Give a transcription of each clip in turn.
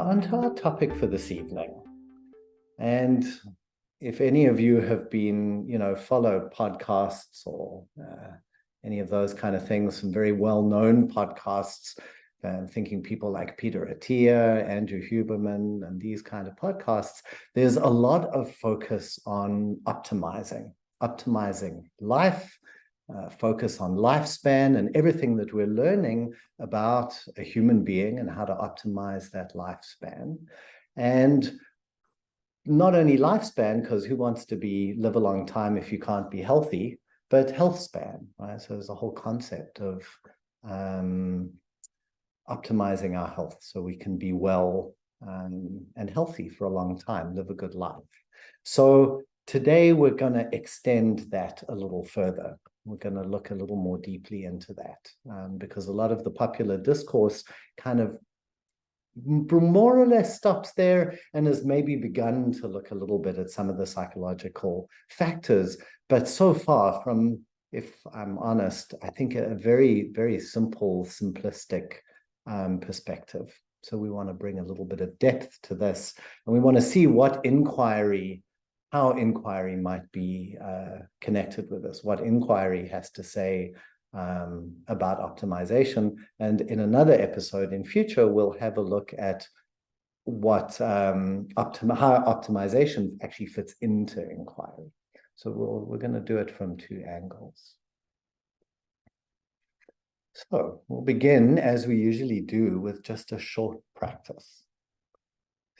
So onto our topic for this evening. And if any of you have been, follow podcasts or any of those kind of things, some very well-known podcasts, thinking people like Peter Attia, Andrew Huberman, and these kind of podcasts, there's a lot of focus on optimizing life, focus on lifespan and everything that we're learning about a human being and how to optimize that lifespan. And not only lifespan, because who wants to live a long time if you can't be healthy, but health span, right? So there's a whole concept of optimizing our health so we can be well and healthy for a long time, live a good life. So today we're going to extend that a little further. We're going to look a little more deeply into that because a lot of the popular discourse kind of more or less stops there and has maybe begun to look a little bit at some of the psychological factors. But so far, from, if I'm honest, I think a very, very simple, simplistic perspective. So we want to bring a little bit of depth to this, and we want to see how inquiry might be connected with this, what inquiry has to say about optimization. And in another episode in future, we'll have a look at what how optimization actually fits into inquiry. So we're going to do it from two angles. So we'll begin, as we usually do, with just a short practice.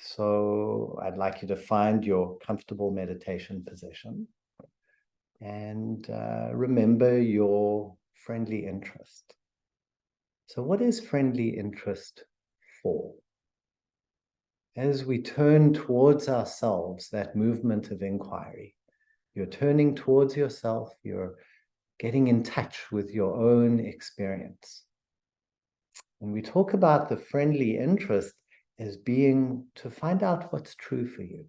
So I'd like you to find your comfortable meditation position and remember your friendly interest. So what is friendly interest for? As we turn towards ourselves, that movement of inquiry, you're turning towards yourself, you're getting in touch with your own experience. When we talk about the friendly interest as being to find out what's true for you,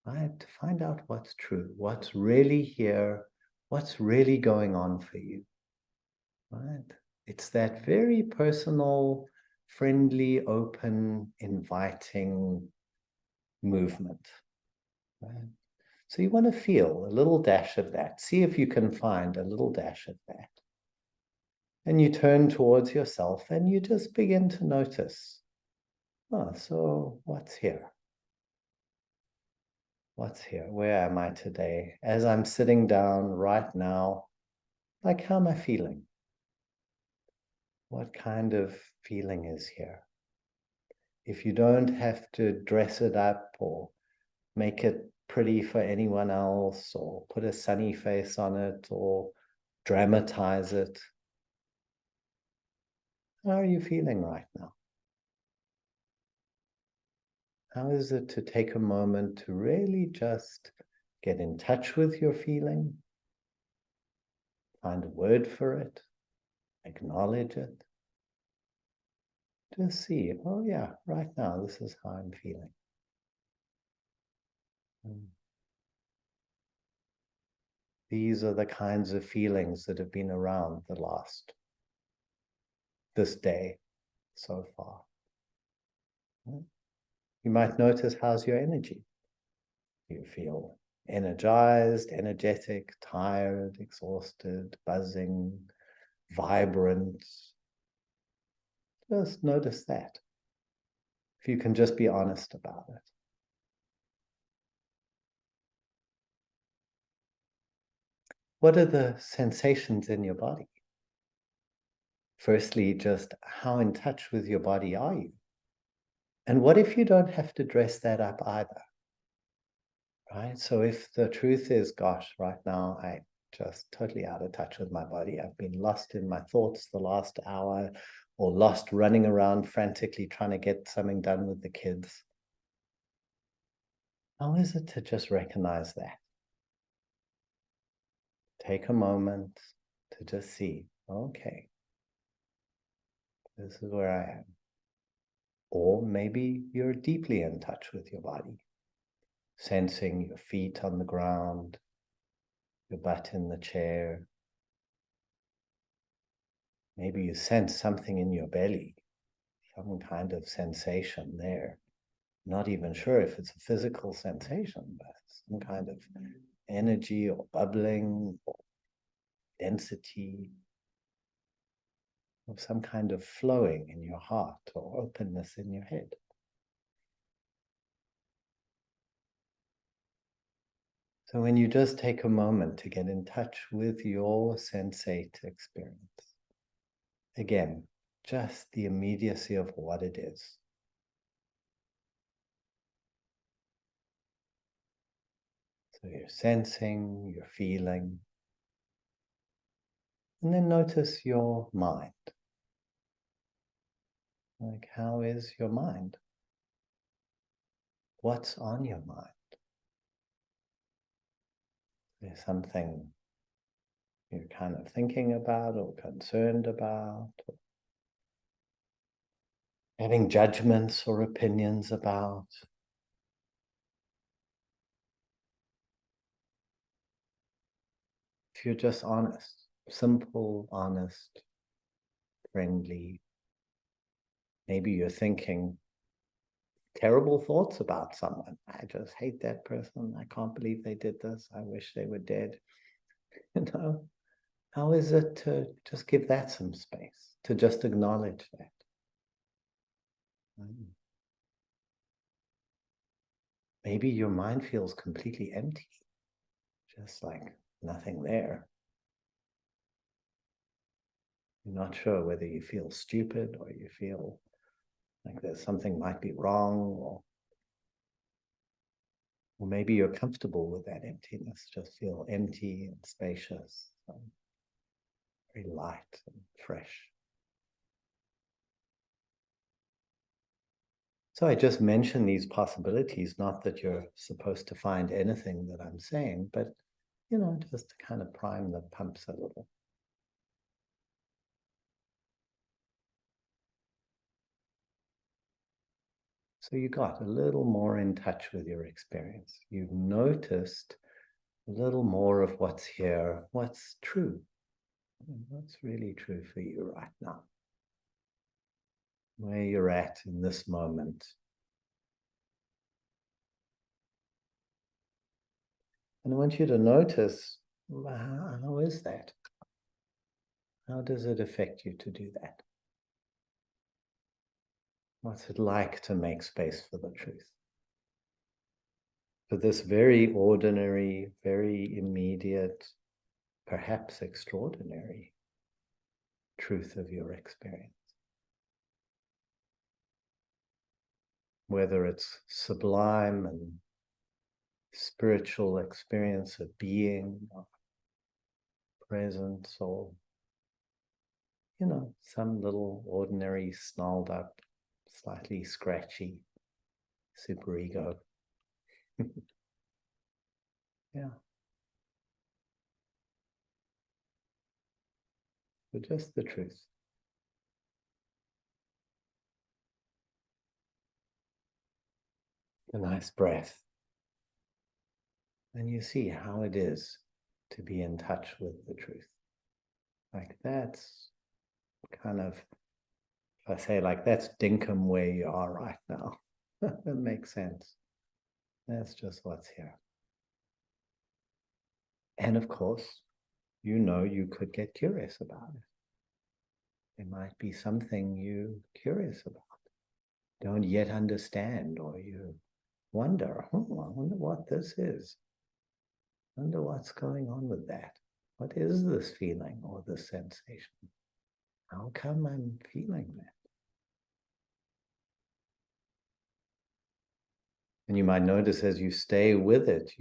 right? To find out what's true, what's really here, what's really going on for you, right? It's that very personal, friendly, open, inviting movement, right? So you want to feel a little dash of that. See if you can find a little dash of that. And you turn towards yourself and you just begin to notice, so what's here? What's here? Where am I today? As I'm sitting down right now, like, how am I feeling? What kind of feeling is here? If you don't have to dress it up or make it pretty for anyone else or put a sunny face on it or dramatize it, how are you feeling right now? How is it to take a moment to really just get in touch with your feeling, find a word for it, acknowledge it? Just see, oh yeah, right now, this is how I'm feeling. These are the kinds of feelings that have been around this day so far. You might notice, how's your energy? You feel energized, energetic, tired, exhausted, buzzing, vibrant. Just notice that. If you can just be honest about it. What are the sensations in your body? Firstly, just how in touch with your body are you? And what if you don't have to dress that up either? Right? So if the truth is, gosh, right now I'm just totally out of touch with my body. I've been lost in my thoughts the last hour, or lost running around frantically trying to get something done with the kids. How is it to just recognize that? Take a moment to just see, okay, this is where I am. Or maybe you're deeply in touch with your body, sensing your feet on the ground, your butt in the chair. Maybe you sense something in your belly, some kind of sensation there. Not even sure if it's a physical sensation, but some kind of energy or bubbling or density, or some kind of flowing in your heart or openness in your head. So when you just take a moment to get in touch with your sensate experience, again, just the immediacy of what it is. So you're sensing, you're feeling, and then notice your mind. Like, how is your mind? What's on your mind? There's something you're kind of thinking about or concerned about, or having judgments or opinions about. If you're just honest, simple, honest, friendly, maybe you're thinking terrible thoughts about someone. I just hate that person. I can't believe they did this. I wish they were dead. You know, how is it to just give that some space, to just acknowledge that? Maybe your mind feels completely empty, just like nothing there. You're not sure whether you feel stupid or you feel like there's something might be wrong, or maybe you're comfortable with that emptiness, just feel empty and spacious, very light and fresh. So I just mention these possibilities, not that you're supposed to find anything that I'm saying, but, just to kind of prime the pumps a little. So you got a little more in touch with your experience. You've noticed a little more of what's here, what's true, and what's really true for you right now, where you're at in this moment. And I want you to notice, how is that? How does it affect you to do that? What's it like to make space for the truth? For this very ordinary, very immediate, perhaps extraordinary truth of your experience. Whether it's sublime and spiritual experience of being, of presence, or, some little ordinary, snarled up, slightly scratchy superego. Yeah. But just the truth. A nice breath. And you see how it is to be in touch with the truth. Like that's kind of, if I say like that's dinkum where you are right now. That makes sense. That's just what's here. And of course, you could get curious about it. There might be something you're curious about, don't yet understand, or you wonder, I wonder what this is. I wonder what's going on with that. What is this feeling or this sensation? How come I'm feeling that? And you might notice as you stay with it,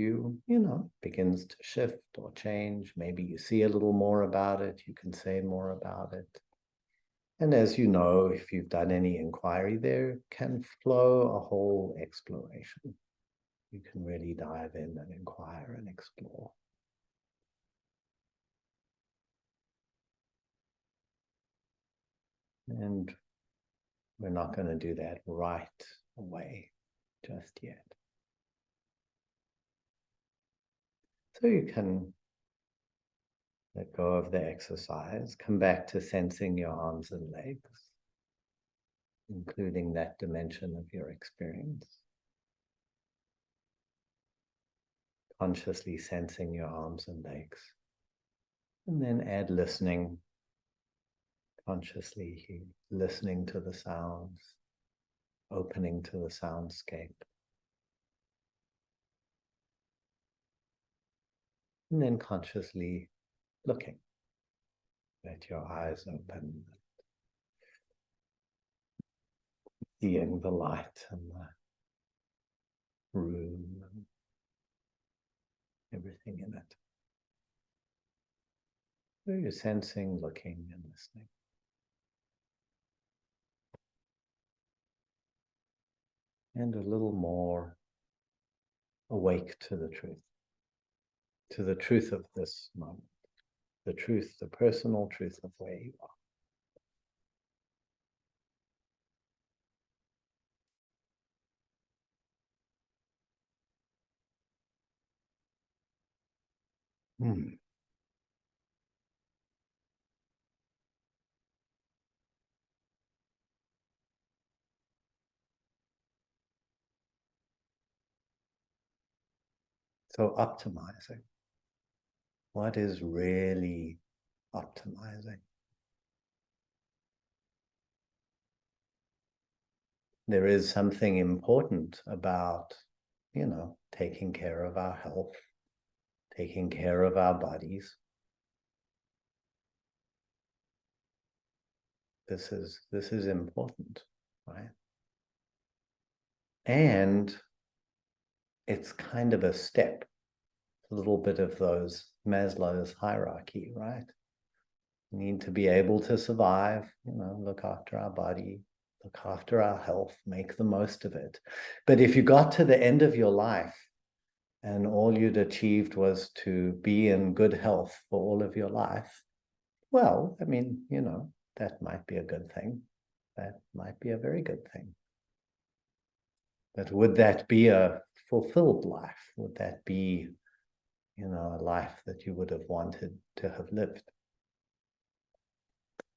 begins to shift or change. Maybe you see a little more about it. You can say more about it. And as you know, if you've done any inquiry, there can flow a whole exploration. You can really dive in and inquire and explore. And we're not going to do that right away just yet. So you can let go of the exercise, come back to sensing your arms and legs. including that dimension of your experience. Consciously sensing your arms and legs. And then add listening, consciously listening to the sounds, opening to the soundscape. And then consciously looking. Let your eyes open, seeing the light and the room and everything in it. So you're sensing, looking, and listening. And a little more awake to the truth of this moment, the truth, the personal truth of where you are. So optimizing. What is really optimizing? There is something important about, taking care of our health, taking care of our bodies. This is important, right? And it's kind of a step, a little bit of those Maslow's hierarchy, right? We need to be able to survive, look after our body, look after our health, make the most of it. But if you got to the end of your life and all you'd achieved was to be in good health for all of your life, well, that might be a good thing. That might be a very good thing. But would that be a fulfilled life? Would that be, a life that you would have wanted to have lived?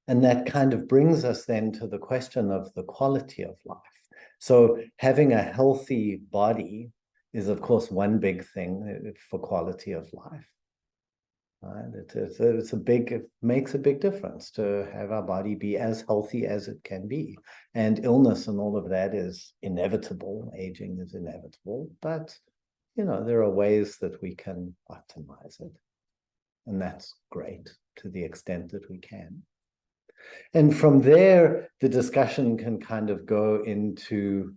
And that kind of brings us then to the question of the quality of life. So having a healthy body is, of course, one big thing for quality of life. Right? It makes a big difference to have our body be as healthy as it can be. And illness and all of that is inevitable. Aging is inevitable. But, there are ways that we can optimize it. And that's great to the extent that we can. And from there, the discussion can kind of go into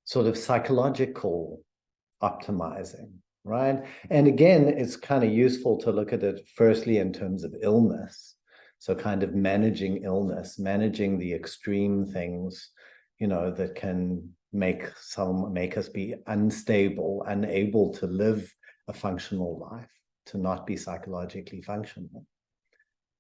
sort of psychological optimizing, right? And again, it's kind of useful to look at it firstly in terms of illness. So kind of managing illness, managing the extreme things, that can make us be unstable, unable to live a functional life, to not be psychologically functional.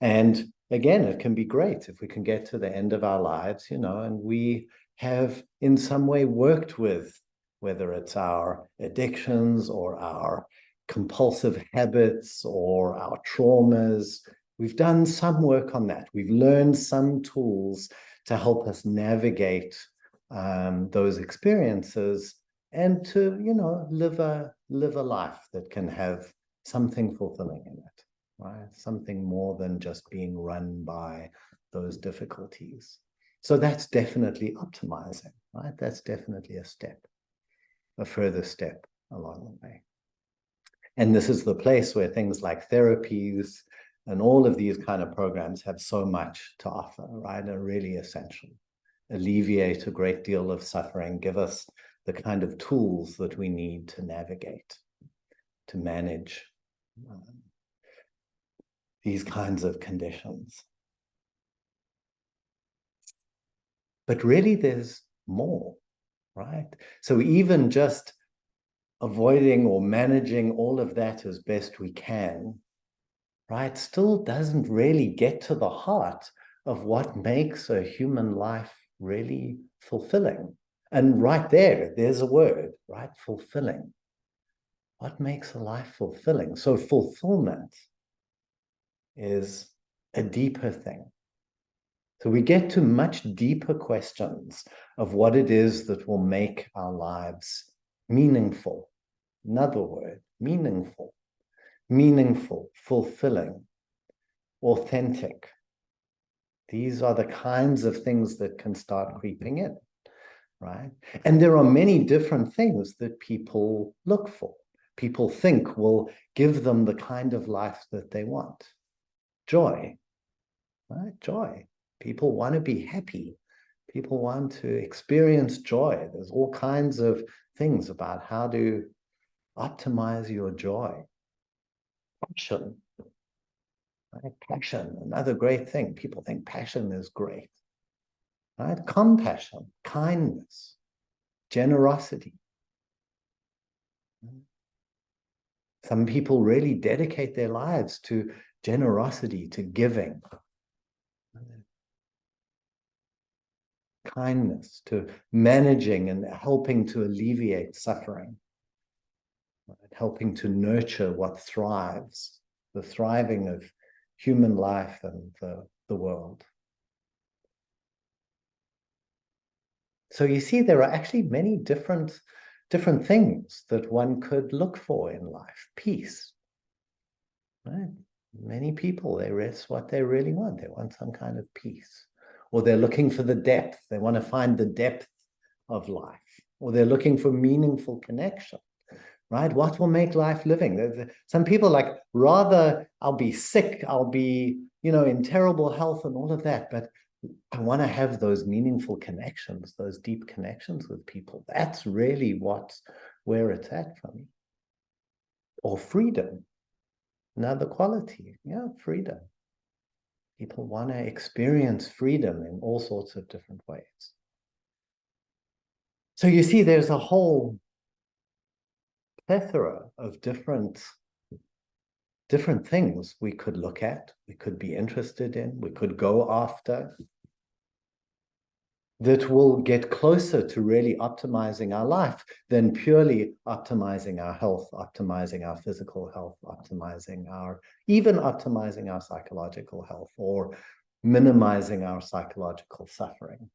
And again, it can be great if we can get to the end of our lives, and we have in some way worked with, whether it's our addictions or our compulsive habits or our traumas. We've done some work on that. We've learned some tools to help us navigate those experiences and to, live a life that can have something fulfilling in it. Right? Something more than just being run by those difficulties. So that's definitely optimizing, right? That's definitely a further step along the way. And this is the place where things like therapies and all of these kind of programs have so much to offer, right? Are really essential. Alleviate a great deal of suffering, give us the kind of tools that we need to navigate, to manage these kinds of conditions. But really, there's more, right? So even just avoiding or managing all of that as best we can, right, still doesn't really get to the heart of what makes a human life really fulfilling. And right there's a word, right? Fulfilling. What makes a life fulfilling? So fulfillment is a deeper thing. So we get to much deeper questions of what it is that will make our lives meaningful. Another word, meaningful. Meaningful, fulfilling, authentic. These are the kinds of things that can start creeping in, right? And there are many different things that people look for. People think will give them the kind of life that they want. Joy, right? Joy. People want to be happy. People want to experience joy. There's all kinds of things about how to optimize your joy. Passion, right? Passion, another great thing. People think passion is great, right? Compassion, kindness, generosity. Some people really dedicate their lives to generosity, to giving. Kindness, to managing and helping to alleviate suffering, right? Helping to nurture what thrives, the thriving of human life and the world. So you see, there are actually many different things that one could look for in life. Peace, right? Many people, that's what they really want. They want some kind of peace. Or they're looking for the depth. They want to find the depth of life. Or they're looking for meaningful connection, right? What will make life living? Some people like, rather I'll be sick, I'll be, in terrible health and all of that, but I want to have those meaningful connections, those deep connections with people. That's really where it's at for me. Or freedom, another quality. Yeah, freedom. People want to experience freedom in all sorts of different ways. So you see, there's a whole plethora of different things we could look at, we could be interested in, we could go after, that will get closer to really optimizing our life than purely optimizing our health, optimizing our physical health, even optimizing our psychological health, or minimizing our psychological suffering.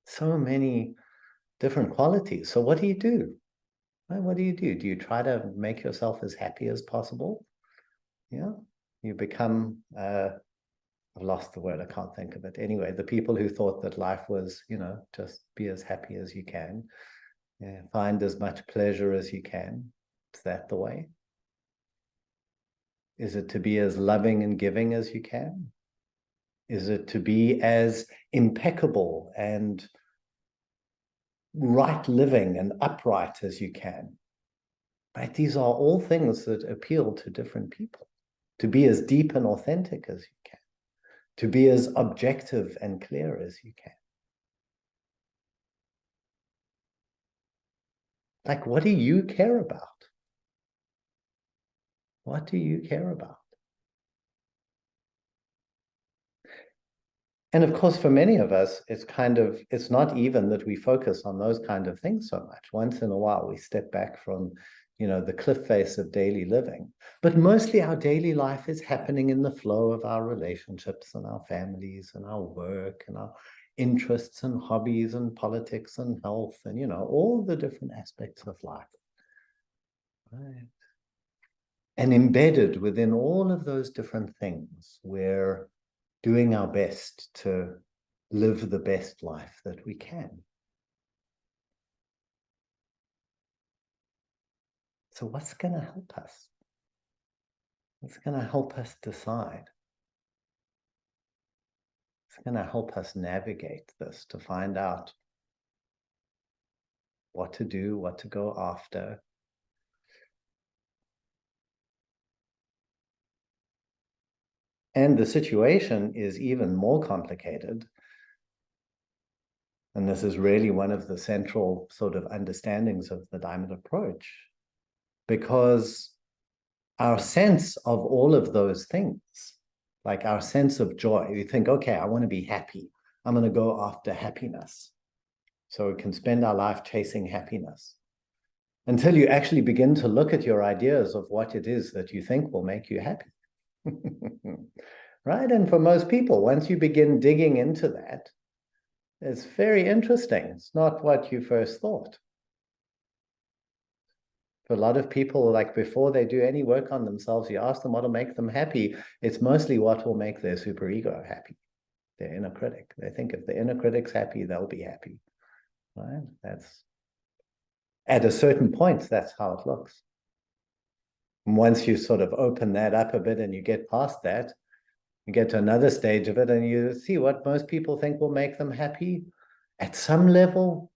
So many different qualities. So what do you do? What do you do? Do you try to make yourself as happy as possible? Yeah, you become I've lost the word, I can't think of it. Anyway, the people who thought that life was, just be as happy as you can, find as much pleasure as you can. Is that the way? Is it to be as loving and giving as you can? Is it to be as impeccable and right living and upright as you can? Right? These are all things that appeal to different people. To be as deep and authentic as you can. To be as objective and clear as you can. Like, what do you care about? What do you care about? And of course, for many of us, it's not even that we focus on those kind of things so much. Once in a while, we step back from, the cliff face of daily living. But mostly our daily life is happening in the flow of our relationships and our families and our work and our interests and hobbies and politics and health and, all the different aspects of life. Right. And embedded within all of those different things, we're doing our best to live the best life that we can. So what's going to help us? What's going to help us decide? It's going to help us navigate this to find out what to do, what to go after. And the situation is even more complicated. And this is really one of the central sort of understandings of the diamond approach, because our sense of all of those things, like our sense of joy, you think, okay, I want to be happy. I'm going to go after happiness. So we can spend our life chasing happiness until you actually begin to look at your ideas of what it is that you think will make you happy. Right? And for most people, once you begin digging into that, it's very interesting. It's not what you first thought. For a lot of people, like before they do any work on themselves, you ask them what will make them happy. It's mostly what will make their superego happy, their inner critic. They think if the inner critic's happy, they'll be happy. Right? That's at a certain point, that's how it looks. And once you sort of open that up a bit and you get past that, you get to another stage of it and you see what most people think will make them happy at some level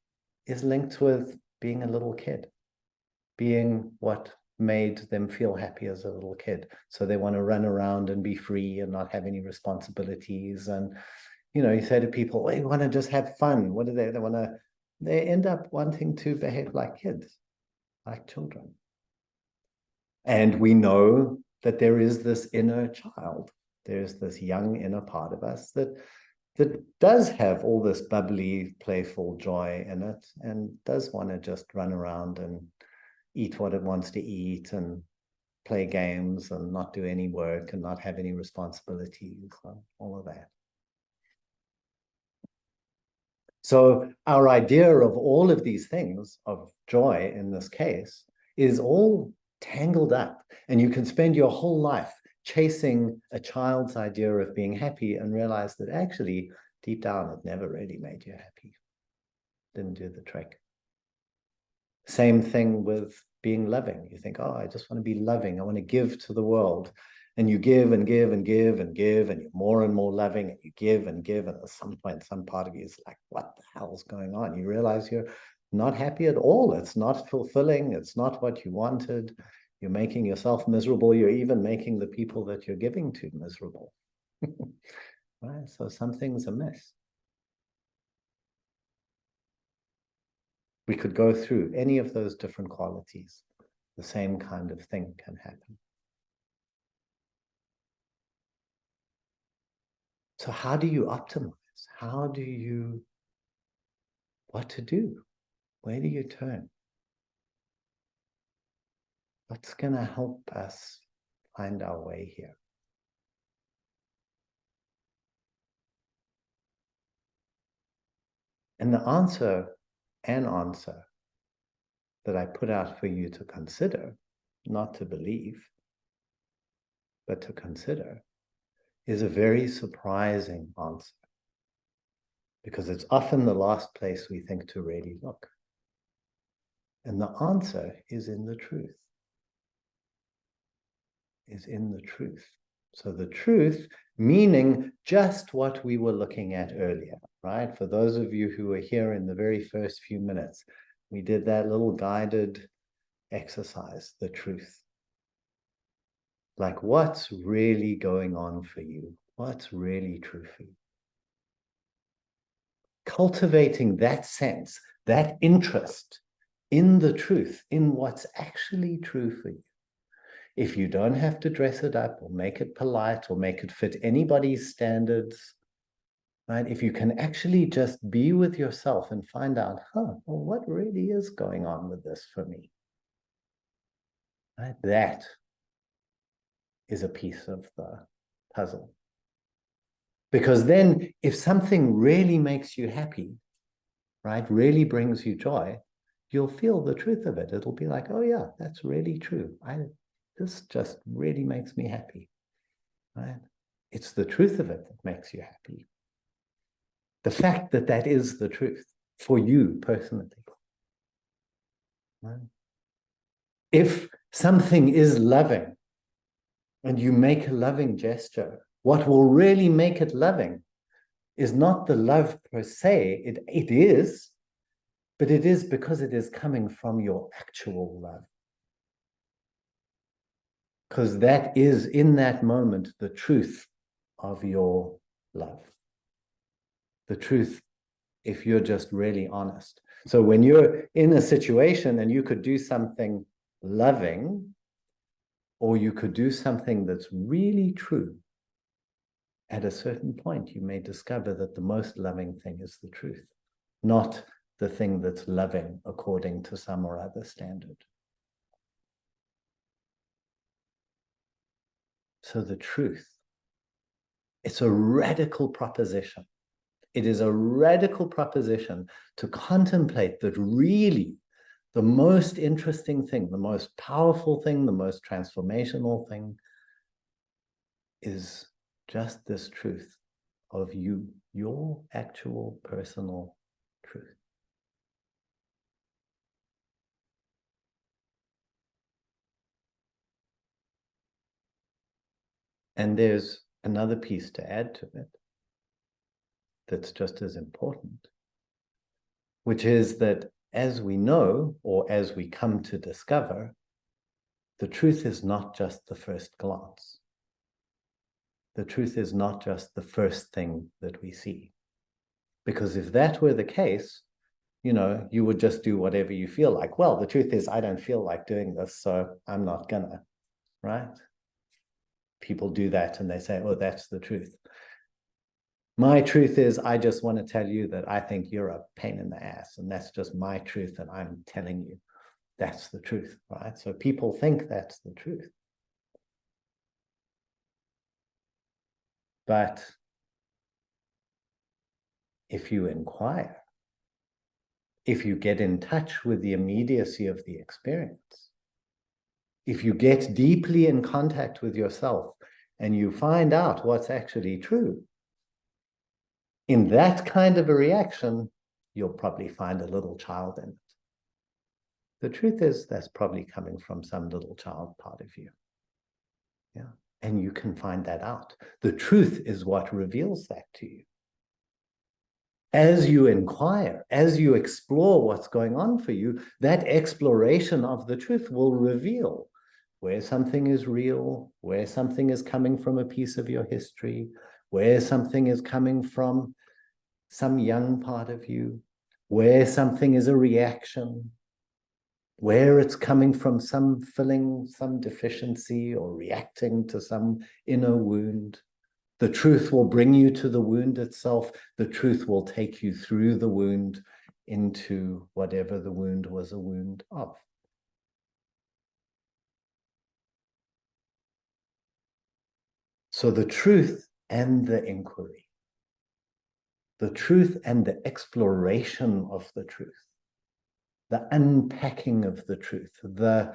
is linked with being a little kid, being what made them feel happy as a little kid. So they want to run around and be free and not have any responsibilities. And, you know, you say to people, well, you want to just have fun. What do they want to, they end up wanting to behave like kids, like children. And we know that there is this inner child. There's this young inner part of us that does have all this bubbly, playful joy in it and does want to just run around and eat what it wants to eat and play games and not do any work and not have any responsibilities, all of that. So our idea of all of these things, of joy in this case, is all tangled up. And you can spend your whole life chasing a child's idea of being happy and realize that actually, deep down, it never really made you happy. Didn't do the trick. Same thing with being loving. You think, oh, I just want to be loving. I want to give to the world. And you give and give and give and give, and you're more and more loving, and you give and give. And at some point, some part of you is like, what the hell's going on? You realize you're not happy at all. It's not fulfilling. It's not what you wanted. You're making yourself miserable. You're even making the people that you're giving to miserable. Right? So something's amiss. We could go through any of those different qualities. The same kind of thing can happen. So how do you optimize? How do you, what to do? Where do you turn? What's going to help us find our way here? And the answer, an answer that I put out for you to consider, not to believe, but to consider, is a very surprising answer. Because it's often the last place we think to really look. And the answer is in the truth. Is in the truth. So the truth, meaning just what we were looking at earlier, right? For those of you who were here in the very first few minutes, we did that little guided exercise, the truth. Like what's really going on for you? What's really true for you? Cultivating that sense, that interest in the truth, in what's actually true for you. If you don't have to dress it up or make it polite or make it fit anybody's standards, right? If you can actually just be with yourself and find out, well, what really is going on with this for me? Right? That is a piece of the puzzle. Because then if something really makes you happy, right, really brings you joy, you'll feel the truth of it. It'll be like, oh yeah, that's really true. This just really makes me happy, right? It's the truth of it that makes you happy. The fact that that is the truth for you personally. Right? If something is loving and you make a loving gesture, what will really make it loving is not the love per se. It is, but it is because it is coming from your actual love. Because that is, in that moment, the truth of your love. The truth, if you're just really honest. So when you're in a situation and you could do something loving, or you could do something that's really true, at a certain point, you may discover that the most loving thing is the truth, not the thing that's loving according to some or other standard. So the truth, it's a radical proposition. It is a radical proposition to contemplate that really the most interesting thing, the most powerful thing, the most transformational thing is just this truth of you, your actual personal truth. And there's another piece to add to it that's just as important, which is that as we know, or as we come to discover, the truth is not just the first glance. The truth is not just the first thing that we see. Because if that were the case, you know, you would just do whatever you feel like. Well, the truth is, I don't feel like doing this, so I'm not gonna, right? People do that and they say, oh, that's the truth. My truth is, I just want to tell you that I think you're a pain in the ass, and that's just my truth, and I'm telling you that's the truth, right? So people think that's the truth. But if you inquire, if you get in touch with the immediacy of the experience, if you get deeply in contact with yourself and you find out what's actually true, in that kind of a reaction, you'll probably find a little child in it. The truth is, that's probably coming from some little child part of you. Yeah. And you can find that out. The truth is what reveals that to you. As you inquire, as you explore what's going on for you, that exploration of the truth will reveal where something is real, where something is coming from a piece of your history, where something is coming from some young part of you, where something is a reaction, where it's coming from some filling some deficiency or reacting to some inner wound. The truth will bring you to the wound itself. The truth will take you through the wound into whatever the wound was a wound of. So the truth and the inquiry, the truth and the exploration of the truth, the unpacking of the truth, the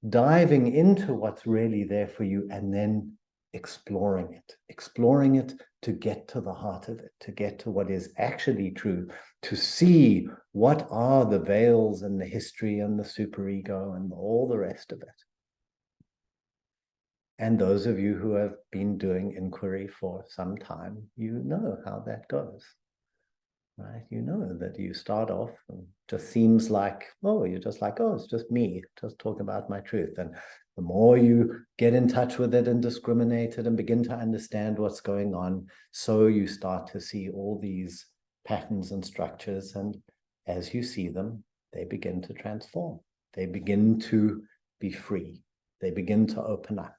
diving into what's really there for you, and then exploring it to get to the heart of it, to get to what is actually true, to see what are the veils and the history and the superego and all the rest of it. And those of you who have been doing inquiry for some time, you know how that goes. Right? You know that you start off and it just seems like, oh, you're just like, oh, it's just me, just talking about my truth. And the more you get in touch with it and discriminate it and begin to understand what's going on, so you start to see all these patterns and structures. And as you see them, they begin to transform. They begin to be free. They begin to open up.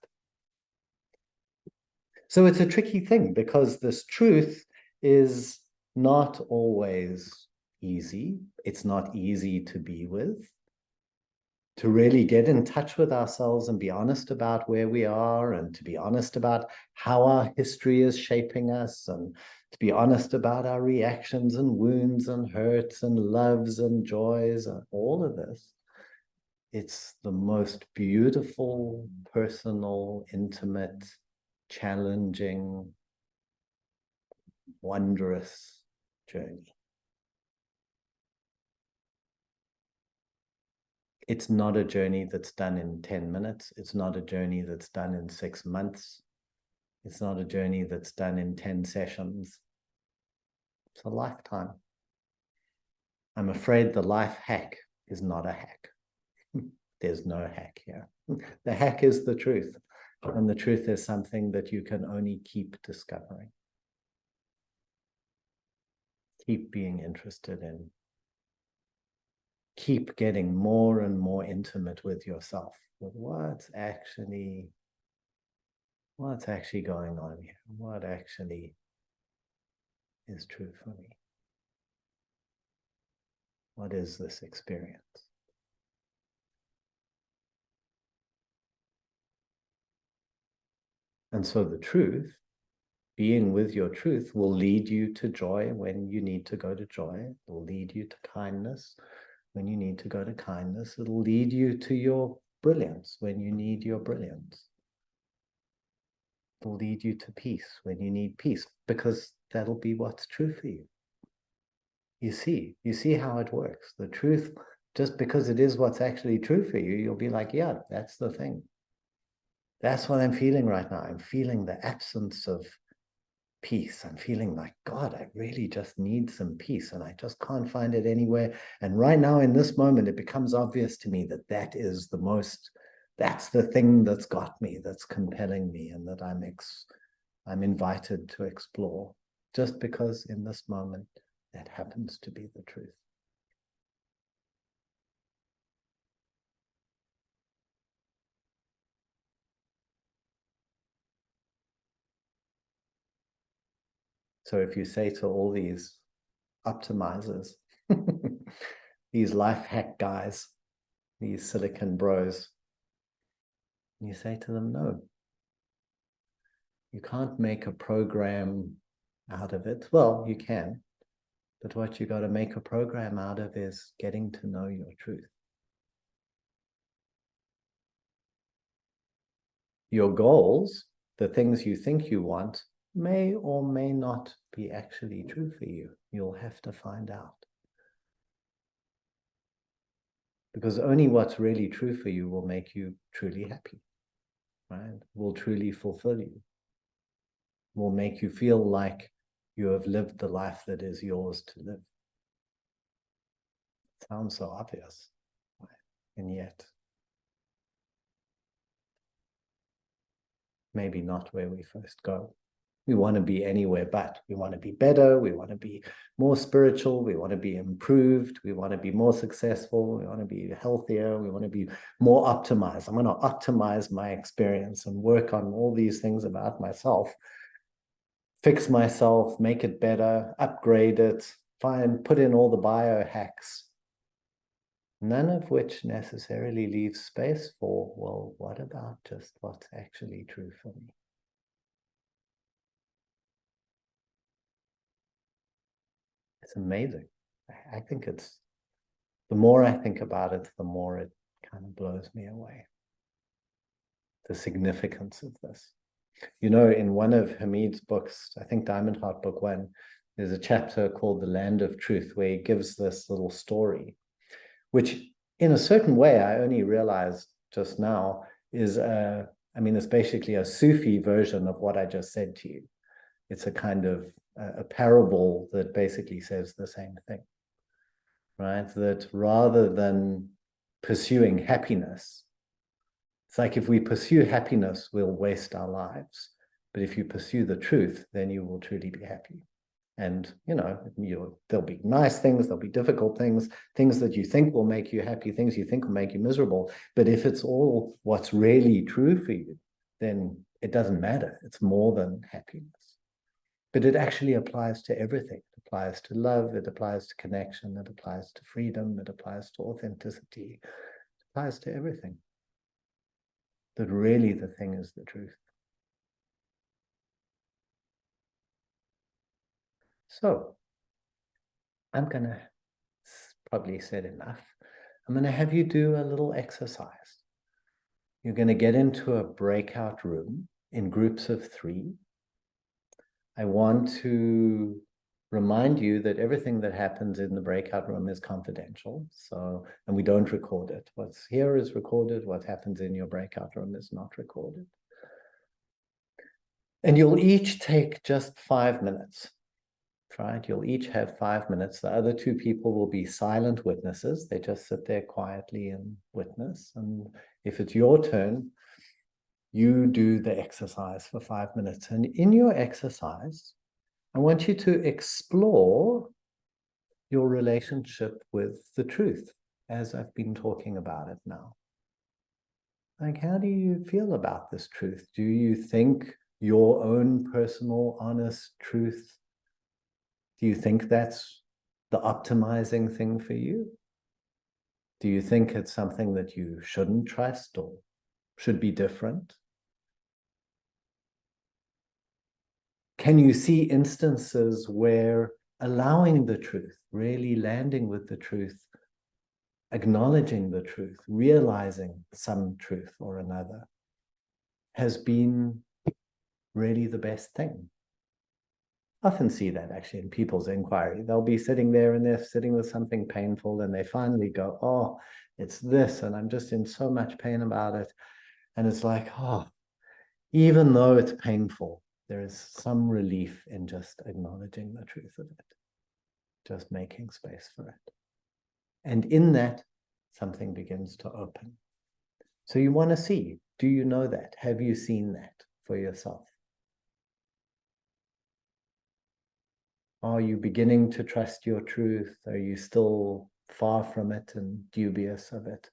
So it's a tricky thing because this truth is not always easy. It's not easy to be with. To really get in touch with ourselves and be honest about where we are, and to be honest about how our history is shaping us, and to be honest about our reactions and wounds and hurts and loves and joys and all of this. It's the most beautiful, personal, intimate, challenging, wondrous journey. It's not a journey that's done in 10 minutes. It's not a journey that's done in 6 months. It's not a journey that's done in 10 sessions. It's a lifetime. I'm afraid the life hack is not a hack. There's no hack here. The hack is the truth. And the truth is something that you can only keep discovering. Keep being interested in. Keep getting more and more intimate with yourself, with what's actually going on here, what actually is true for me. What is this experience? And so the truth, being with your truth, will lead you to joy when you need to go to joy. It will lead you to kindness when you need to go to kindness. It'll lead you to your brilliance when you need your brilliance. It'll lead you to peace when you need peace, because that'll be what's true for you. You see how it works. The truth, just because it is what's actually true for you, you'll be like, yeah, that's the thing. That's what I'm feeling right now. I'm feeling the absence of peace. I'm feeling like, God, I really just need some peace and I just can't find it anywhere. And right now in this moment, it becomes obvious to me that that is the most, that's the thing that's got me, that's compelling me, and that I'm invited to explore, just because in this moment, that happens to be the truth. So if you say to all these optimizers, these life hack guys, these silicon bros, you say to them, no, you can't make a program out of it. Well, you can, but what you got to make a program out of is getting to know your truth. Your goals, the things you think you want, may or may not be actually true for you. You'll have to find out. Because only what's really true for you will make you truly happy, right? Will truly fulfill you, will make you feel like you have lived the life that is yours to live. It sounds so obvious, right? And yet, maybe not where we first go. We want to be anywhere but. We want to be better. We want to be more spiritual. We want to be improved. We want to be more successful. We want to be healthier. We want to be more optimized. I'm going to optimize my experience and work on all these things about myself, fix myself, make it better, upgrade it, put in all the biohacks, none of which necessarily leaves space for, well, what about just what's actually true for me? It's amazing. I think it's, the more I think about it, the more it kind of blows me away. The significance of this. You know, in one of Hamid's books, I think Diamond Heart Book 1, there's a chapter called The Land of Truth, where he gives this little story, which in a certain way, I only realized just now is, it's basically a Sufi version of what I just said to you. It's a kind of a parable that basically says the same thing, right? That rather than pursuing happiness, it's like if we pursue happiness, we'll waste our lives. But if you pursue the truth, then you will truly be happy. And, there'll be nice things, there'll be difficult things, things that you think will make you happy, things you think will make you miserable. But if it's all what's really true for you, then it doesn't matter. It's more than happiness. But it actually applies to everything. It applies to love, it applies to connection, it applies to freedom, it applies to authenticity, it applies to everything. That really the thing is the truth. So, I'm going to probably said enough. I'm going to have you do a little exercise. You're going to get into a breakout room in groups of 3. I want to remind you that everything that happens in the breakout room is confidential. So, and we don't record it. What's here is recorded. What happens in your breakout room is not recorded. And you'll each take just 5 minutes. Right? You'll each have 5 minutes. The other 2 people will be silent witnesses. They just sit there quietly and witness. And if it's your turn, you do the exercise for 5 minutes. And in your exercise, I want you to explore your relationship with the truth, as I've been talking about it now. Like, how do you feel about this truth? Do you think your own personal, honest truth, do you think that's the optimizing thing for you? Do you think it's something that you shouldn't trust or should be different? Can you see instances where allowing the truth, really landing with the truth, acknowledging the truth, realizing some truth or another has been really the best thing? Often see that actually in people's inquiry. They'll be sitting there and they're sitting with something painful and they finally go, oh, it's this, and I'm just in so much pain about it. And it's like, oh, even though it's painful, there is some relief in just acknowledging the truth of it, just making space for it. And in that, something begins to open. So you want to see, do you know that? Have you seen that for yourself? Are you beginning to trust your truth? Are you still far from it and dubious of it?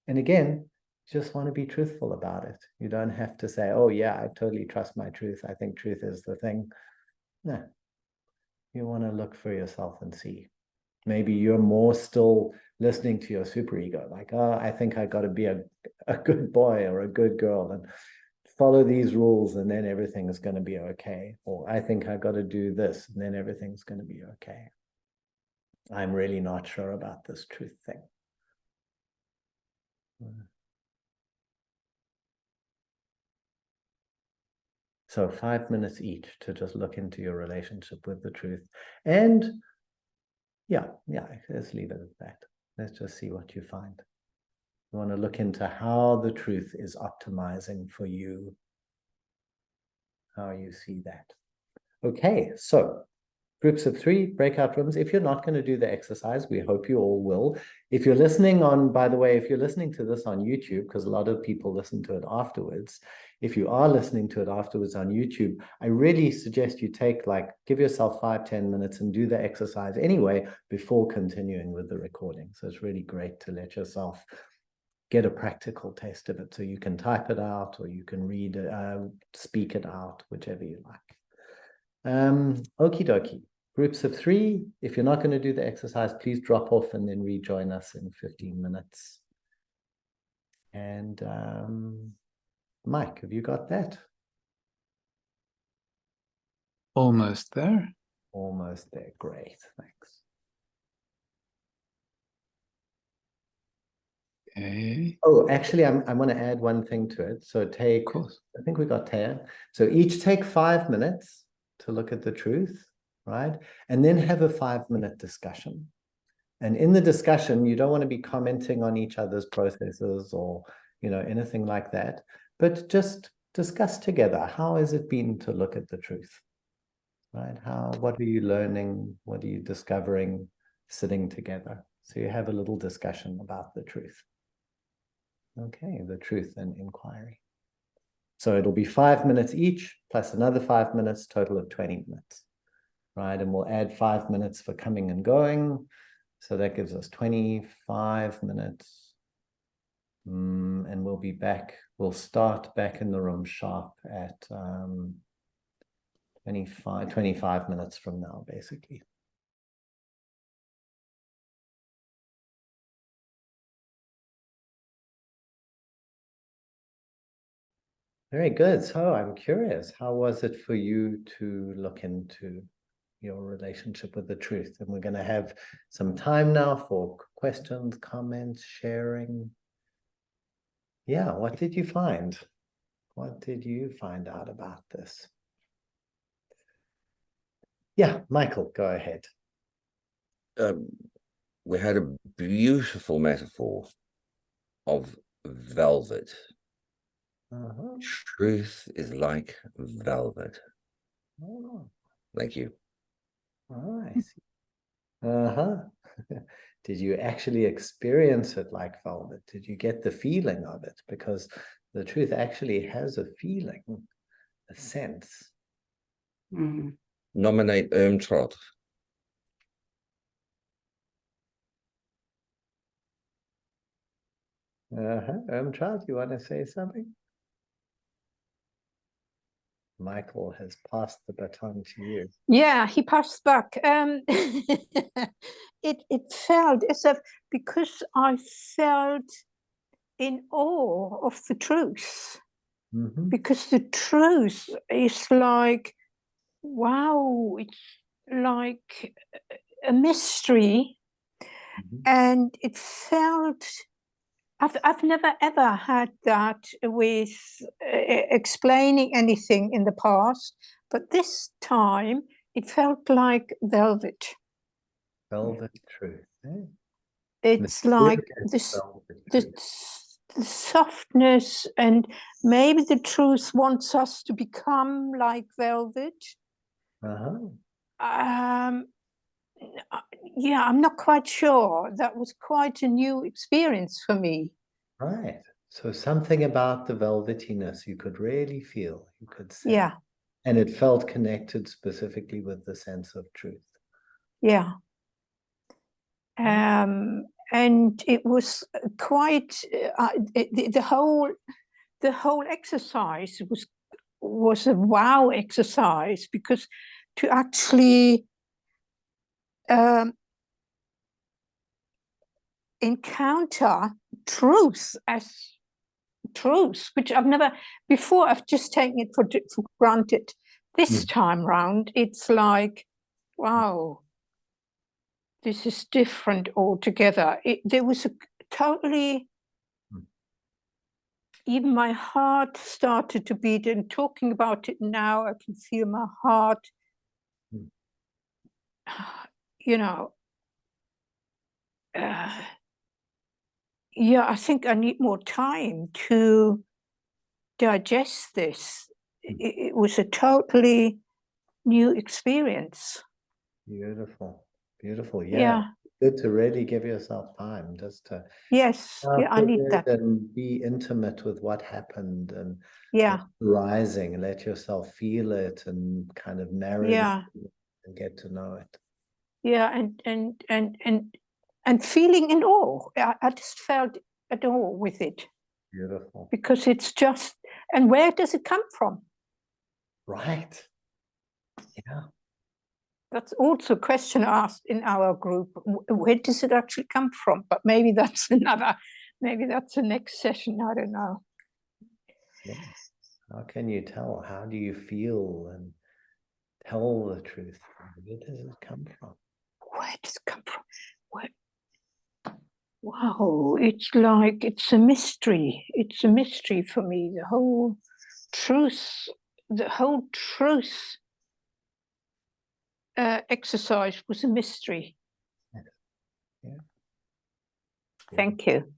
And again, just want to be truthful about it. You don't have to say, oh yeah, I totally trust my truth. I think truth is the thing. No, you want to look for yourself and see. Maybe you're more still listening to your superego, like, oh, I think I got to be a good boy or a good girl and follow these rules and then everything is going to be okay. Or I think I got to do this and then everything's going to be okay. I'm really not sure about this truth thing. So 5 minutes each to just look into your relationship with the truth. And yeah, let's leave it at that. Let's just see what you find. You want to look into how the truth is optimizing for you, how you see that. Okay, so groups of 3, breakout rooms. If you're not going to do the exercise, we hope you all will. If you're listening on, by the way, if you're listening to this on YouTube, because a lot of people listen to it afterwards, if you are listening to it afterwards on YouTube, I really suggest you give yourself 5-10 minutes and do the exercise anyway before continuing with the recording. So it's really great to let yourself get a practical taste of it. So you can type it out or you can read it, speak it out, whichever you like. Okie dokie. Groups of 3, if you're not going to do the exercise, please drop off and then rejoin us in 15 minutes. And Mike, have you got that? Almost there. Almost there. Great. Thanks. Okay. Oh, actually, I want to add one thing to it. So take, Of course. I think we got 10. So each take 5 minutes to look at the truth, right? And then have a 5-minute discussion. And in the discussion, you don't want to be commenting on each other's processes or, anything like that, but just discuss together. How has it been to look at the truth, right? What are you learning? What are you discovering sitting together? So you have a little discussion about the truth. Okay, the truth and inquiry. So it'll be 5 minutes each, plus another 5 minutes, total of 20 minutes, right? And we'll add 5 minutes for coming and going. So that gives us 25 minutes. And we'll be back. We'll start back in the room sharp at 25 minutes from now, basically. Very good. So I'm curious, how was it for you to look into your relationship with the truth? And we're going to have some time now for questions, comments, sharing. Yeah, what did you find? What did you find out about this? Yeah, Michael, go ahead. We had a beautiful metaphor of velvet. Truth is like velvet. Oh. Thank you. Oh, I see. Did you actually experience it like velvet? Did you get the feeling of it? Because the truth actually has a feeling, a sense. Nominate Trot. Trot, you want to say something? Michael has passed the baton to you. Yeah, he passed back. It felt as if, because I felt in awe of the truth, because the truth is like wow, it's like a mystery, Mhm. and it felt. I've never ever had that with explaining anything in the past, but this time it felt like velvet. Velvet truth. Eh? It's like Mysterious velvet the, truth. the softness, and maybe the truth wants us to become like velvet. Uh-huh. Yeah, I'm not quite sure. That was quite a new experience for me. Right. So something about the velvetiness you could really feel, you could sense. Yeah, And it felt connected specifically with the sense of truth. yeah. And it was quite the whole exercise was a wow exercise, because to actually encounter truth as truth, which I've never before. I've just taken it for granted. This time round, it's like, wow, this is different altogether. There was a totally, even my heart started to beat, and talking about it now, I can feel my heart, you know, yeah, I think I need more time to digest this. It was a totally new experience. Beautiful. Beautiful. Yeah. Yeah. Good to really give yourself time just to Yes. Yeah, I need that. and be intimate with what happened and Yeah. rising, let yourself feel it and kind of narrow Yeah. and get to know it. Yeah, and feeling in awe. I just felt at awe with it, Beautiful. because it's just, and where does it come from? Right. Yeah. That's also a question asked in our group. Where does it actually come from? But maybe that's maybe that's the next session. I don't know. Yeah. How can you tell? How do you feel and tell the truth? Where does it come from? Where does it come from? Where? Wow, it's like it's a mystery. It's a mystery for me. The whole truth exercise was a mystery. Yeah. Thank you.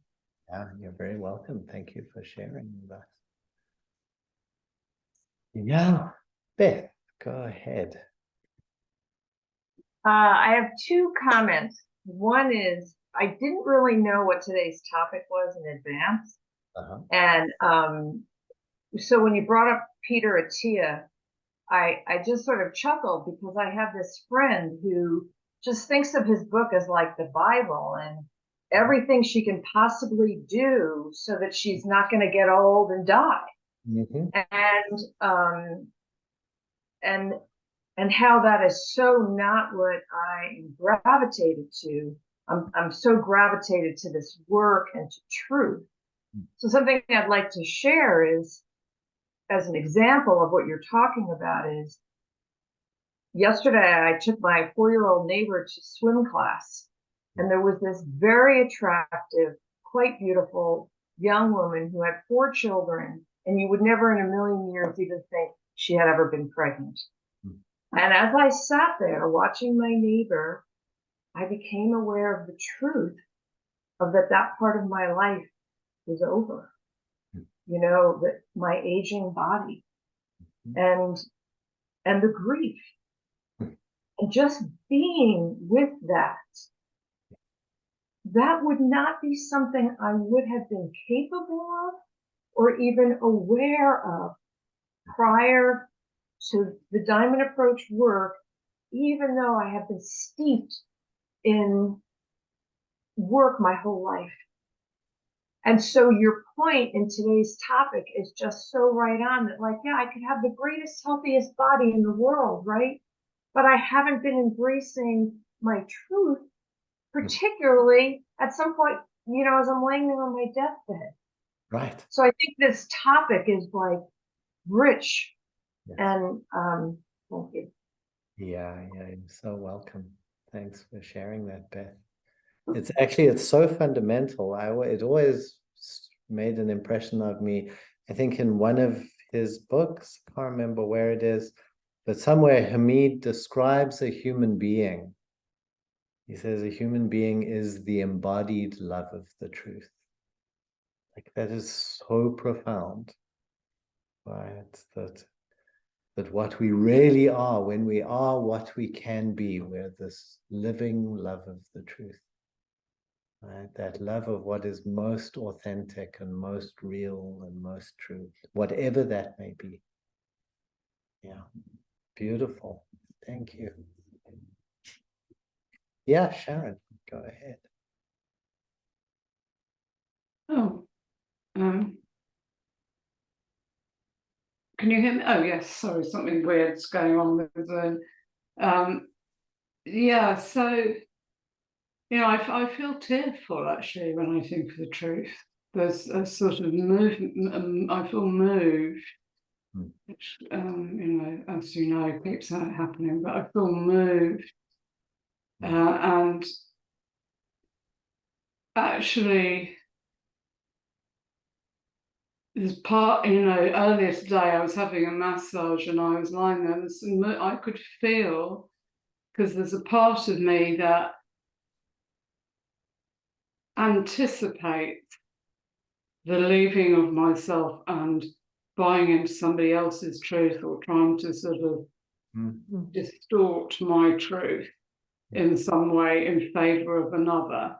Yeah, you're very welcome. Thank you for sharing with us. Yeah, Beth, go ahead. I have two comments. One is, I didn't really know what today's topic was in advance. And so when you brought up Peter Attia, I just sort of chuckled, because I have this friend who just thinks of his book as like the Bible, and everything she can possibly do so that she's not going to get old and die. And how that is so not what I am gravitated to. I'm so gravitated to this work and to truth. So something I'd like to share is, as an example of what you're talking about, is yesterday I took my 4-year-old neighbor to swim class, and there was this very attractive, quite beautiful young woman who had 4 children, and you would never in a million years even think she had ever been pregnant. And as I sat there watching my neighbor, I became aware of the truth of that part of my life was over. You know, that my aging body and the grief, and just being with that would not be something I would have been capable of or even aware of prior to the Diamond Approach work, even though I have been steeped in work my whole life. And so your point in today's topic is just so right on, that like, yeah, I could have the greatest, healthiest body in the world, right? But I haven't been embracing my truth, particularly at some point, you know, as I'm laying there on my deathbed. Right. So I think this topic is like rich. And thank you. Yeah, you're so welcome. Thanks for sharing that, Beth. It's so fundamental. It always made an impression of me. I think in one of his books, I can't remember where it is, but somewhere Hamid describes a human being. He says a human being is the embodied love of the truth. Like, that is so profound, right? That what we really are, when we are what we can be, we're this living love of the truth. Right? That love of what is most authentic and most real and most true, whatever that may be. Yeah, beautiful. Thank you. Yeah, Sharon, go ahead. Oh, can you hear me? Oh, yes, sorry, something weird's going on with the Zoom. Yeah, so, I feel tearful actually when I think of the truth. There's a sort of movement, I feel moved, which, as you know, keeps happening, but I feel moved. And actually, there's part, earlier today I was having a massage and I was lying there and I could feel, because there's a part of me that anticipates the leaving of myself and buying into somebody else's truth or trying to sort of distort my truth in some way in favor of another.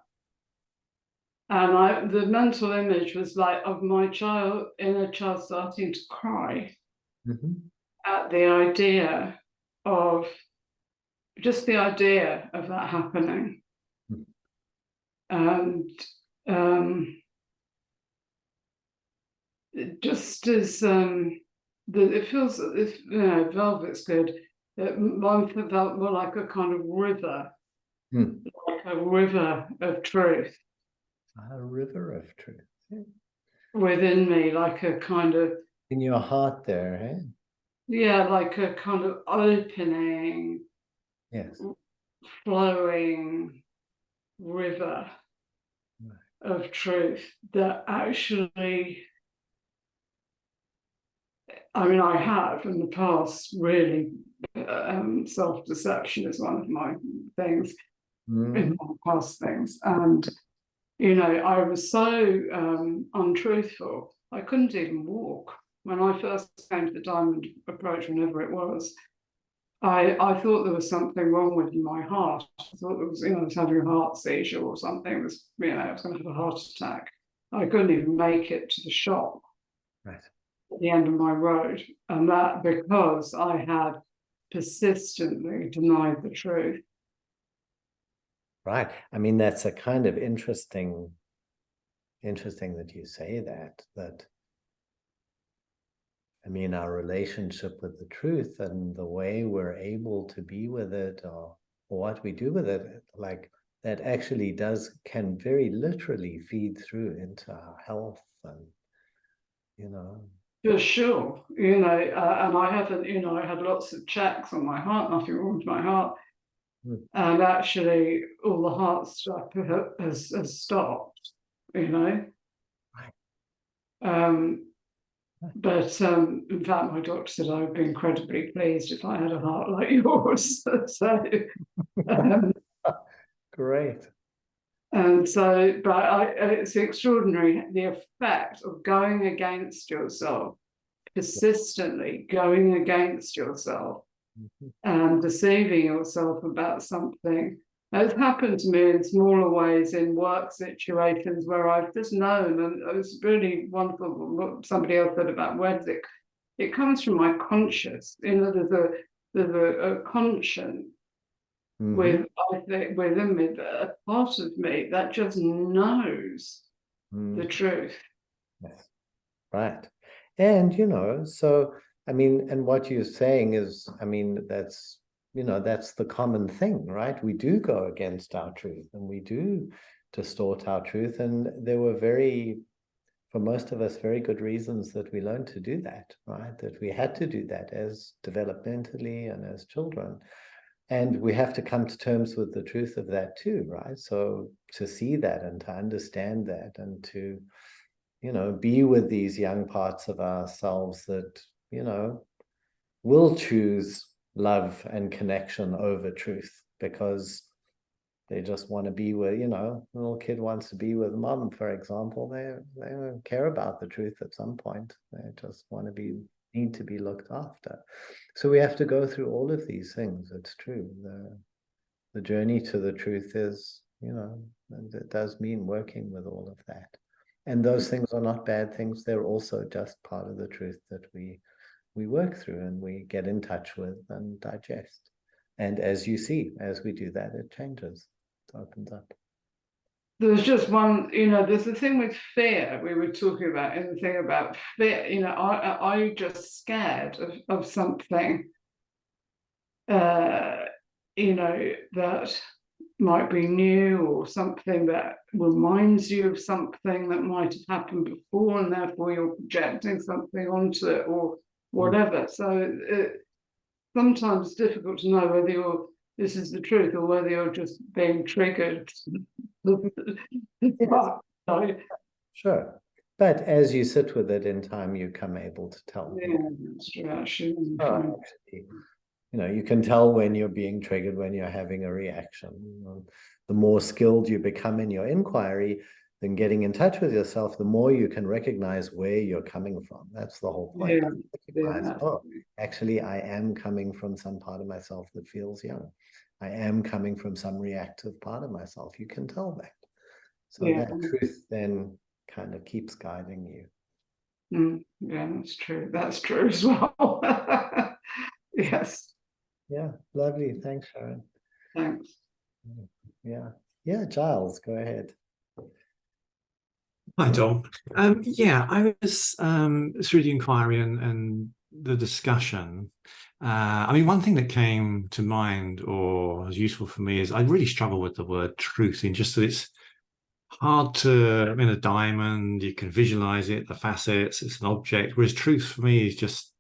And the mental image was like of my inner child starting to cry at the idea of that happening. And just as it feels, velvet's good. Mine felt more like a kind of river, like a river of truth. A river of truth. Within me, like a kind of... In your heart there, hey? Yeah, like a kind of opening, yes, flowing river of truth that actually, I have in the past really, self-deception is one of my things, in my past things. And, I was so untruthful, I couldn't even walk. When I first came to the Diamond approach, whenever it was, I thought there was something wrong with my heart. I thought there was, I was having a heart seizure or something. I was going to have a heart attack. I couldn't even make it to the shop at the end of my road. And that because I had persistently denied the truth. Right. That's a kind of interesting that you say that our relationship with the truth and the way we're able to be with it or what we do with it, like that actually can very literally feed through into our health and, For sure, and I haven't, I had lots of checks on my heart, nothing wrong with my heart. And actually all the heart stuff has stopped, Right. But in fact, my doctor said I would be incredibly pleased if I had a heart like yours. So great. And so, but it's extraordinary, the effect of going against yourself, persistently going against yourself and deceiving yourself about something. It's happened to me in smaller ways in work situations where I've just known, and it was really wonderful what somebody else said about Wedzik. It comes from my conscious. There's a conscience within me, a part of me that just knows the truth. Yes, right. And so and what you're saying is, that's the common thing, right? We do go against our truth and we do distort our truth. And there were for most of us, very good reasons that we learned to do that, right? That we had to do that as developmentally and as children. And we have to come to terms with the truth of that too, right? So to see that and to understand that and to, you know, be with these young parts of ourselves that, you know, will choose love and connection over truth because they just want to be with, you know, a little kid wants to be with mom, for example. They don't care about the truth at some point. They just want to need to be looked after. So we have to go through all of these things. It's true. The journey to the truth is, you know, and it does mean working with all of that. And those things are not bad things. They're also just part of the truth that we work through and we get in touch with and digest. And as you see, as we do that, it changes. It opens up. There's just one, you know, there's the thing with fear we were talking about, and the thing about fear, you know, are you just scared of something, you know, that might be new or something that reminds you of something that might have happened before and therefore you're projecting something onto it or whatever. So sometimes it's difficult to know whether this is the truth or whether you're just being triggered. Sure. But as you sit with it in time, you come able to tell. Yeah, that's true, actually. You know, you can tell when you're being triggered, when you're having a reaction. The more skilled you become in your inquiry, then getting in touch with yourself, the more you can recognize where you're coming from. That's the whole point. Oh, actually, I am coming from some part of myself that feels young. I am coming from some reactive part of myself. You can tell that. So that truth then kind of keeps guiding you. Yeah, that's true. That's true as well. Yes. Yeah, lovely. Thanks, Sharon. Thanks. Yeah, Giles, go ahead. Hi, Dom. Yeah, I was through the inquiry and the discussion. I mean, one thing that came to mind or was useful for me is I really struggle with the word truth in just that it's hard to, I mean, a diamond, you can visualize it, the facets, it's an object, whereas truth for me is just,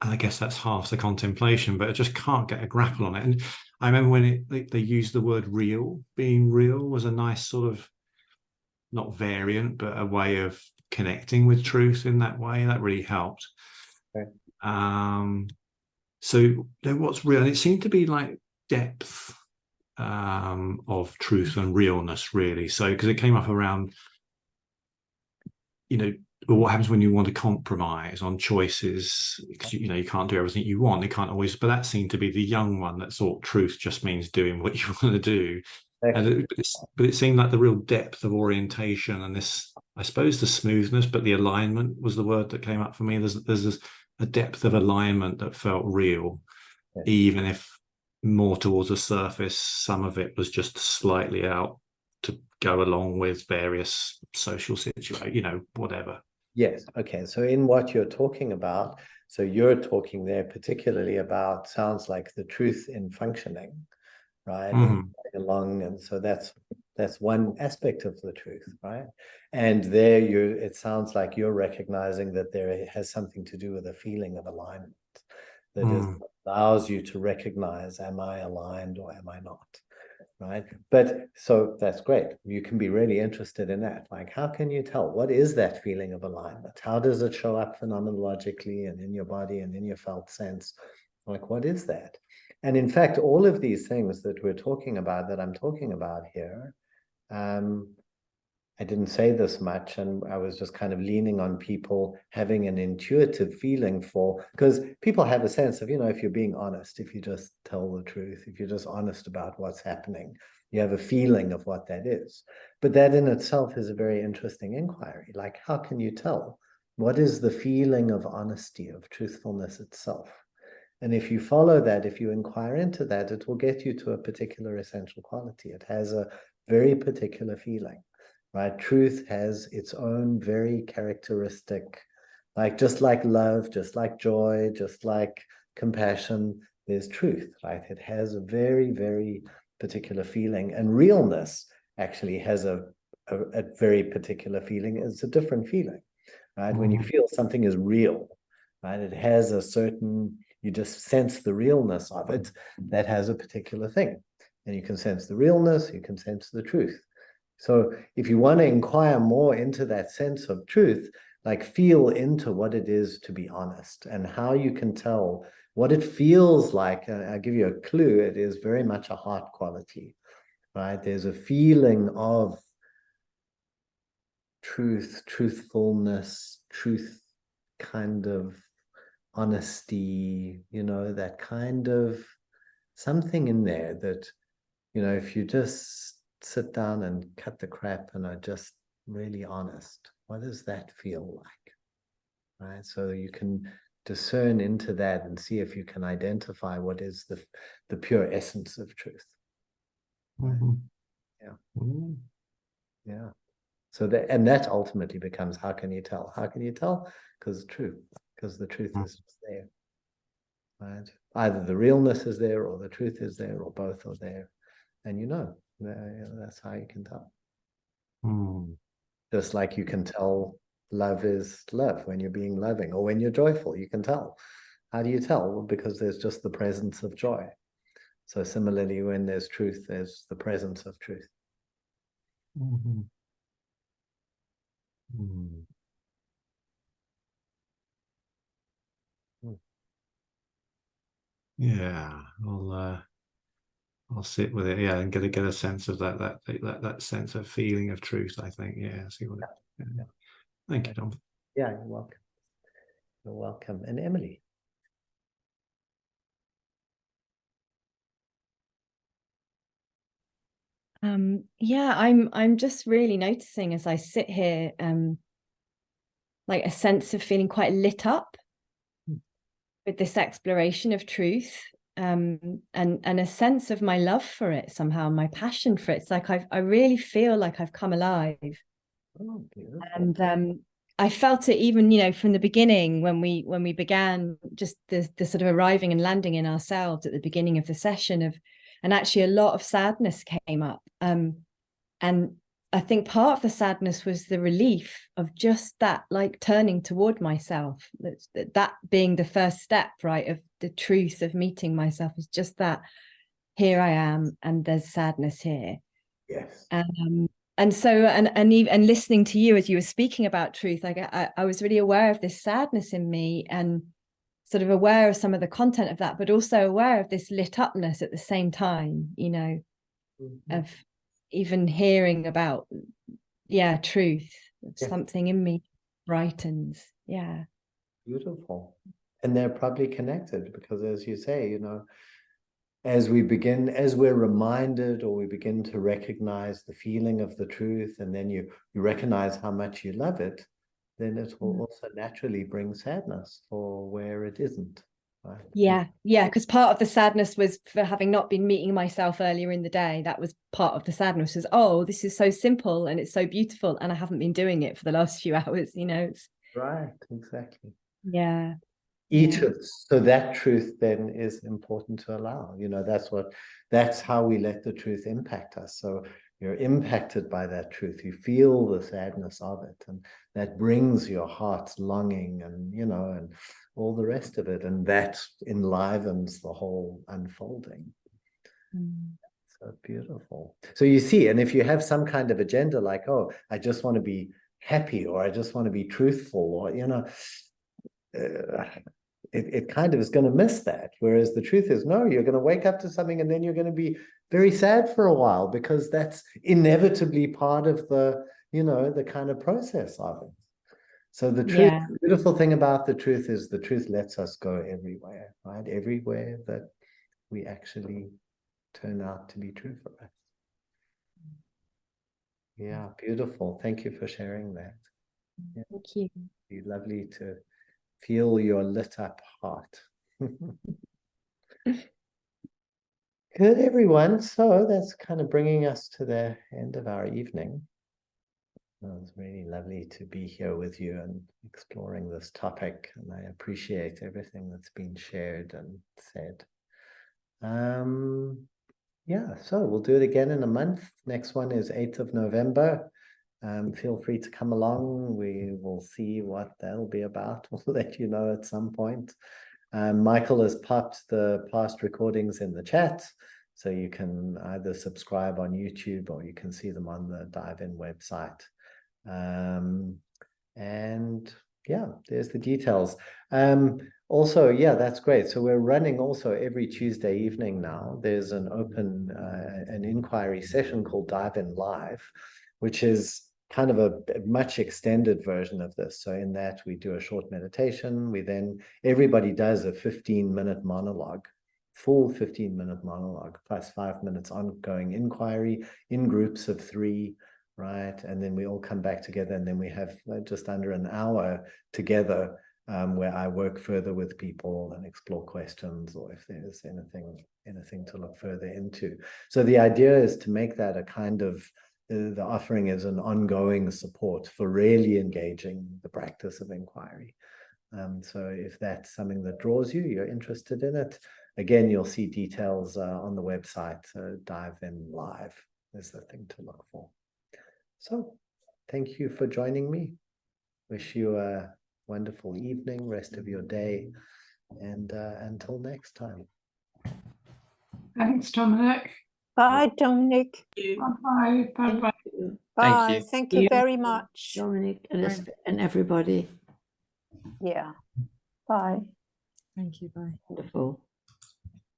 and I guess that's half the contemplation, but I just can't get a grapple on it. And I remember when they used the word real, being real was a nice sort of, not variant, but a way of connecting with truth in that way. That really helped. Okay. So what's real, and it seemed to be like depth of truth and realness, really. So because it came up around, you know, what happens when you want to compromise on choices, because you know you can't do everything you want. You can't always, but that seemed to be the young one that thought truth just means doing what you want to do. And but it seemed like the real depth of orientation and this, I suppose, the smoothness, but the alignment was the word that came up for me. There's a depth of alignment that felt real, even if more towards the surface, some of it was just slightly out to go along with various social situations, you know, whatever. Yes. Okay. So in what you're talking about, so you're talking there particularly about, sounds like the truth in functioning, right? And along, and so that's one aspect of the truth, right? And there it sounds like you're recognizing that there has something to do with a feeling of alignment that allows you to recognize, am I aligned or am I not? Right. But so that's great. You can be really interested in that. Like, how can you tell? What is that feeling of alignment? How does it show up phenomenologically and in your body and in your felt sense? Like, what is that? And in fact, all of these things that we're talking about, that I'm talking about here, I didn't say this much, and I was just kind of leaning on people having an intuitive feeling for, because people have a sense of, you know, if you're being honest, if you just tell the truth, if you're just honest about what's happening, you have a feeling of what that is. But that in itself is a very interesting inquiry. Like, how can you tell? What is the feeling of honesty, of truthfulness itself? And if you follow that, if you inquire into that, it will get you to a particular essential quality. It has a very particular feeling. Right? Truth has its own very characteristic, like just like love, just like joy, just like compassion, there's truth, right? It has a very, very particular feeling. And realness actually has a a very particular feeling is a different feeling, right? When you feel something is real, right? It has a certain, you just sense the realness of it. That has a particular thing. And you can sense the realness, you can sense the truth. So if you want to inquire more into that sense of truth, like feel into what it is to be honest and how you can tell what it feels like. I'll give you a clue. It is very much a heart quality, right? There's a feeling of truth, truthfulness, truth, kind of honesty, that kind of something in there that, if you just sit down and cut the crap and are just really honest, what does that feel like? Right? So you can discern into that and see if you can identify what is the pure essence of truth. Right? Yeah. So that ultimately becomes, how can you tell? How can you tell? Because it's true. Because the truth is there. Right? Either the realness is there, or the truth is there, or both are there. And that's how you can tell. Just like you can tell love is love when you're being loving, or when you're joyful, you can tell. How do you tell? Well, because there's just the presence of joy. So similarly, when there's truth, there's the presence of truth. Yeah, I'll sit with it, yeah, and get a sense of that sense of feeling of truth, I think. Yeah, see what it. Yeah. Thank you, Tom. Yeah, you're welcome. You're welcome. And Emily. Yeah, I'm just really noticing as I sit here, like a sense of feeling quite lit up with this exploration of truth, and a sense of my love for it somehow, my passion for it. It's like I really feel like I've come alive. Oh, beautiful. And I felt it even, from the beginning when we began just the sort of arriving and landing in ourselves at the beginning of the session and actually a lot of sadness came up. And I think part of the sadness was the relief of just that, like turning toward myself, that being the first step, right, of the truth of meeting myself, is just that here I am and there's sadness here. Yes. And so and listening to you as you were speaking about truth, like I was really aware of this sadness in me and sort of aware of some of the content of that, but also aware of this lit upness at the same time, of even hearing about, truth. Yeah. Something in me brightens. Yeah. Beautiful. And they're probably connected because, as you say, as we're reminded, or we begin to recognize the feeling of the truth, and then you recognize how much you love it, then it will also naturally bring sadness for where it isn't. Right? Yeah, because part of the sadness was for having not been meeting myself earlier in the day. That was part of the sadness, was, oh, this is so simple and it's so beautiful, and I haven't been doing it for the last few hours, Right, exactly. Yeah. So that truth then is important to allow. That's how we let the truth impact us. So you're impacted by that truth. You feel the sadness of it, and that brings your heart's longing and and all the rest of it, and that enlivens the whole unfolding. So beautiful. So you see, and if you have some kind of agenda like, oh, I just want to be happy, or I just want to be truthful, or it kind of is going to miss that. Whereas the truth is, no, you're going to wake up to something and then you're going to be very sad for a while, because that's inevitably part of the kind of process of it. So the truth, the beautiful thing about the truth is the truth lets us go everywhere, right? Everywhere that we actually turn out to be true for us. Yeah, beautiful. Thank you for sharing that. Yeah. Thank you. It'd be lovely to feel your lit up heart. Good, everyone. So that's kind of bringing us to the end of our evening. It was really lovely to be here with you and exploring this topic, and I appreciate everything that's been shared and said. Yeah, so we'll do it again in a month. Next one is 8th of November. feel free to come along. We will see what that'll be about. We'll let you know at some point. Michael has popped the past recordings in the chat, so you can either subscribe on YouTube or you can see them on the Dive In website. And yeah, there's the details. Also, yeah, that's great. So we're running also every Tuesday evening now. There's an open, an inquiry session called Dive In Live, which is kind of a much extended version of this. So in that we do a short meditation. Everybody does a 15-minute monologue, full 15-minute monologue, plus 5 minutes ongoing inquiry in groups of 3, right? And then we all come back together, and then we have just under an hour together where I work further with people and explore questions, or if there's anything to look further into. So the idea is to make that a kind of, the offering is an ongoing support for really engaging the practice of inquiry. So if that's something that draws you, you're interested in it, again, you'll see details on the website. Dive In Live is the thing to look for. So thank you for joining me. Wish you a wonderful evening, rest of your day, and until next time. Thanks, Dominic. Bye, Dominic. Bye-bye. Bye-bye. Bye. Thank you very much. Dominic and everybody. Yeah. Bye. Thank you. Bye. Wonderful.